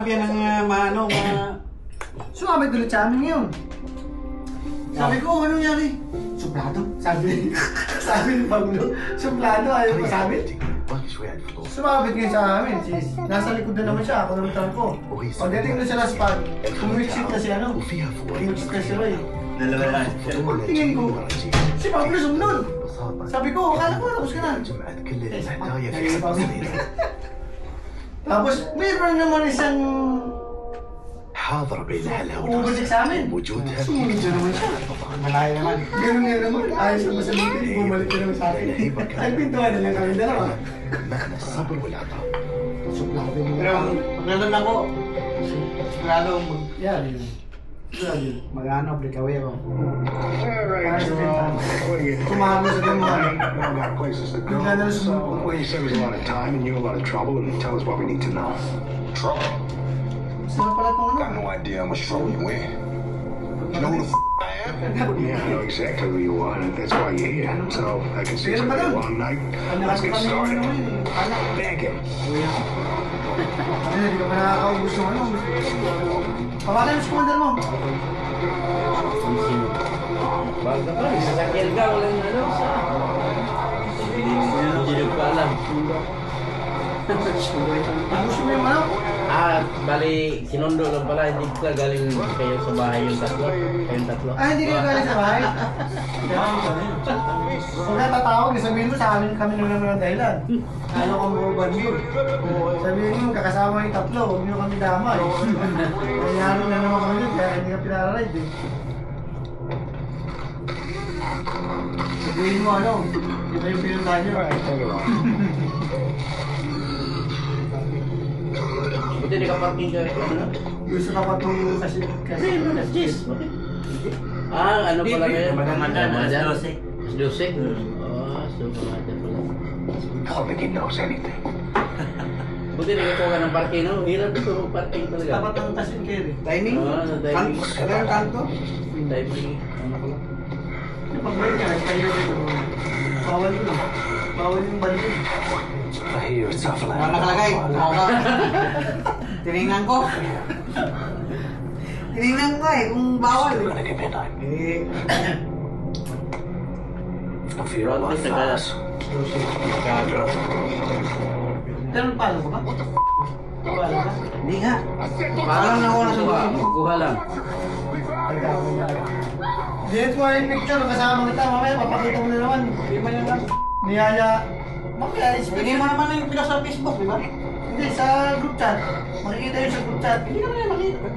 yan ang maano, Sumabit ulit sa amin ngayon. Sabi ko, anong nangyari? Suplado. Sabi ni Pablo, suplado, ayaw mo sabi. Sumabit ngayon sa amin. Nasa likod na naman siya, ako naman ko. Pagdating na siya na spot, kumiksit na si ano. Kumiksit na si Roy. Tingin ko, si Pablo sumunod. Sabi ko, akala ko, tapos ka na. Tapos, mayroon naman isang حاضر بين اهلها bumalik sa amin. وجودها Sumunod siya naman siya. Malayo naman. Ganun nga naman. Ayos naman sa meeting. Bumalik ka naman sa akin. Nagpintuan na lang kami dalawa. معنى الصبر والعطاء. Suplado mo. Pero nandun ako, sigurado Yan yun. Sigurado yun. mag-ano, break away ako. Tumawag sa ganun mga. Got places to go. Bigla na lang sumunod. Well, you save us a lot of time and you a lot of trouble, and tell us what we need to know. Trouble? Saan pala itong Got ano? no idea how much trouble you in. You know who the I am? Yeah, I know exactly who you are, and that's why you're here. So I can see it's gonna be a long night. Let's get started. Bag him. Ano, di ka pa nakakaubos ng ano. Pawalan mo sa commander mo. Baga pa, sasakyan ka, walang ano. Hindi ko alam. Ubus mo yung ano. Bali, sinundo lang pala, hindi ko galing kayo sa bahay yung tatlo. Kayong tatlo. Hindi kayo galing sa bahay. Kung natatawag, sabihin mo sa amin kami na naman ang dahilan. Ano kang mababad mo? Sabihin mo, kakasama yung tatlo, huwag nyo kami damay. Nangyari na naman kami dun, kaya hindi ka pinararide eh. Sabihin mo ano, ito yung pinuntahan nyo. Buti di ka parking ka. Gusto ka pa itong kasi... Yes. Ano pala ngayon? Ramadan, alas 12. Alas 12? So Ramadan pala. I don't think he knows anything. Buti nagkukuha ka ng parking, no? Hirap ito parking talaga. Dapat ang tasin kayo eh. Timing? Timing. Ano yung kanto? Timing. Ano ko lang. Pag-break ka, nagtayo dito. Bawal yun. Bawal yung balik. I hear it's tough Wala land. nakalagay. Ako ka. Tinignan ko. Tinignan ko eh, kung bawal Still eh. gonna get midnight. Eh, I fear a lot fast. Pero palo ko ba? Palo ka? hindi nga. Parang na ako na Kuha, kuha lang. Dito mo yung picture, kasama kita, mamaya papakita mo na naman. Hindi mo yan lang. Niyaya. Mamaya, Hindi mo naman yung pila sa Facebook, di ba? Hindi, sa group chat. Makikita yun sa group chat. Hindi ka na yan makita.